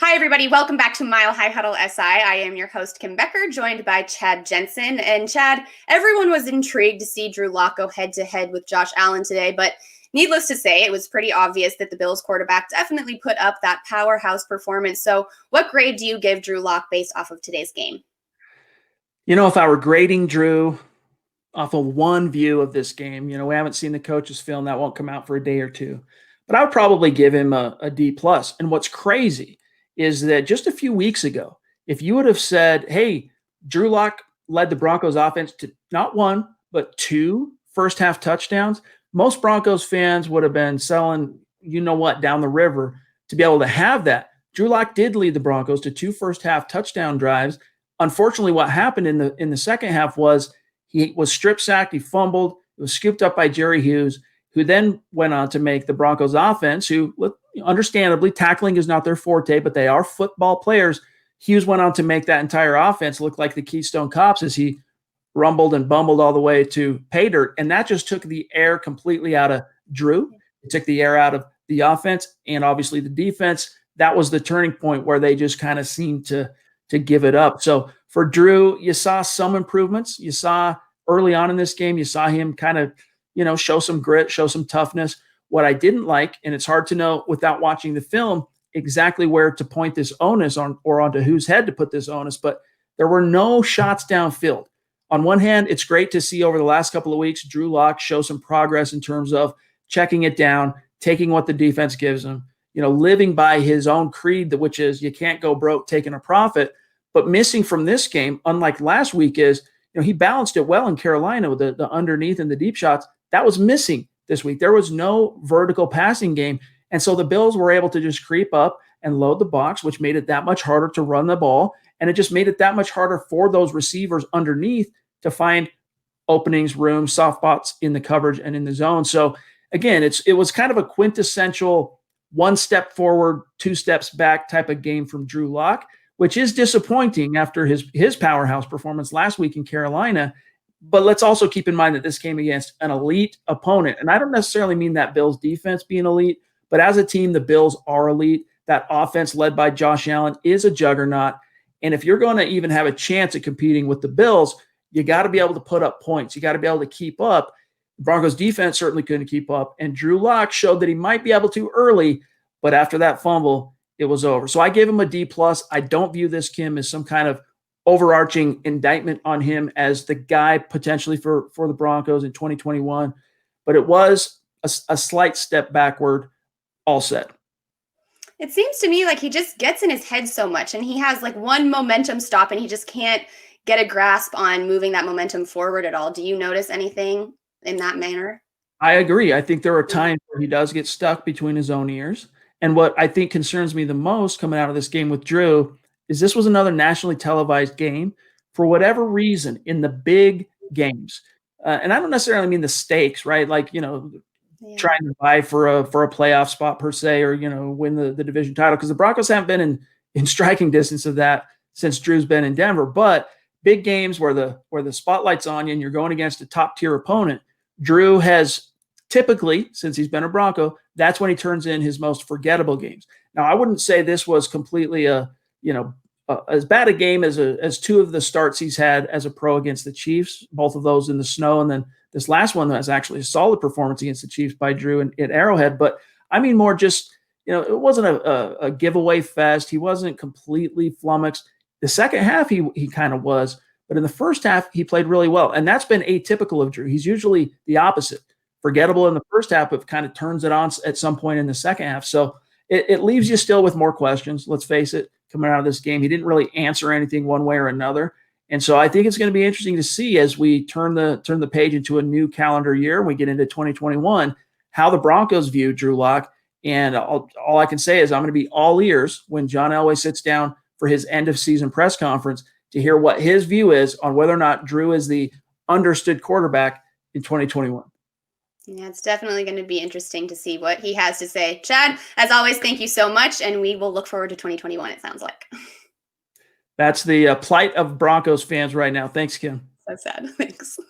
Hi, everybody. Welcome back to Mile High Huddle SI. I am your host, Kim Becker, joined by Chad Jensen. And Chad, everyone was intrigued to see Drew Lock go head to head with Josh Allen today, but needless to say, it was pretty obvious that the Bills quarterback definitely put up that powerhouse performance. So, what grade do you give Drew Lock based off of today's game? If I were grading Drew off of one view of this game, we haven't seen the coach's film. That won't come out for a day or two. But I would probably give him a D plus. And what's crazy is that just a few weeks ago, if you would have said, hey, Drew Lock led the Broncos offense to not one, but two first half touchdowns, most Broncos fans would have been selling, down the river to be able to have that. Drew Lock did lead the Broncos to two first half touchdown drives. Unfortunately, what happened in the second half was he was strip sacked, he fumbled, it was scooped up by Jerry Hughes, who then went on to make the Broncos offense, who understandably tackling is not their forte, but they are football players. Hughes went on to make that entire offense look like the Keystone Cops as he rumbled and bumbled all the way to pay dirt. And that just took the air completely out of Drew. It took the air out of the offense and obviously the defense. That was the turning point where they just kind of seemed to give it up. So for Drew, you saw some improvements. You saw early on in this game, you saw him kind of, show some grit, show some toughness. What I didn't like, and it's hard to know without watching the film exactly where to point this onus on or onto whose head to put this onus, but there were no shots downfield. On one hand, it's great to see over the last couple of weeks, Drew Lock show some progress in terms of checking it down, taking what the defense gives him, living by his own creed, which is you can't go broke taking a profit. But missing from this game, unlike last week, is he balanced it well in Carolina with the underneath and the deep shots. That was missing this week. There was no vertical passing game. And so the Bills were able to just creep up and load the box, which made it that much harder to run the ball. And it just made it that much harder for those receivers underneath to find openings, rooms, soft spots in the coverage and in the zone. So again, it was kind of a quintessential one step forward, two steps back type of game from Drew Lock, which is disappointing after his powerhouse performance last week in Carolina. But let's also keep in mind that this came against an elite opponent. And I don't necessarily mean that Bills defense being elite, but as a team, the Bills are elite. That offense led by Josh Allen is a juggernaut. And if you're going to even have a chance at competing with the Bills, you got to be able to put up points. You got to be able to keep up. The Broncos defense certainly couldn't keep up. And Drew Lock showed that he might be able to early, but after that fumble, it was over. So I gave him a D plus. I don't view this, Kim, as some kind of overarching indictment on him as the guy potentially for the Broncos in 2021. But it was a slight step backward, all said. It seems to me like he just gets in his head so much and he has like one momentum stop and he just can't get a grasp on moving that momentum forward at all. Do you notice anything in that manner? I agree. I think there are times where he does get stuck between his own ears. And what I think concerns me the most coming out of this game with Drew is this was another nationally televised game for whatever reason in the big games. And I don't necessarily mean the stakes, right? Like, trying to vie for a playoff spot per se, or, win the division title. Because the Broncos haven't been in striking distance of that since Drew's been in Denver. But big games where the spotlight's on you and you're going against a top tier opponent, Drew has typically, since he's been a Bronco, that's when he turns in his most forgettable games. Now, I wouldn't say this was completely as bad a game as two of the starts he's had as a pro against the Chiefs, both of those in the snow, and then this last one that's actually a solid performance against the Chiefs by Drew at Arrowhead. But I mean more just, it wasn't a giveaway fest. He wasn't completely flummoxed. The second half, he kind of was. But in the first half, he played really well. And that's been atypical of Drew. He's usually the opposite. Forgettable in the first half, but kind of turns it on at some point in the second half. So it leaves you still with more questions. Let's face it, coming out of this game, he didn't really answer anything one way or another. And so I think it's going to be interesting to see as we turn the page into a new calendar year and we get into 2021, how the Broncos view Drew Lock. And all I can say is I'm going to be all ears when John Elway sits down for his end of season press conference to hear what his view is on whether or not Drew is the understood quarterback in 2021. Yeah, it's definitely going to be interesting to see what he has to say. Chad, as always, thank you so much, and we will look forward to 2021, it sounds like. That's the plight of Broncos fans right now. Thanks, Kim. So sad. Thanks.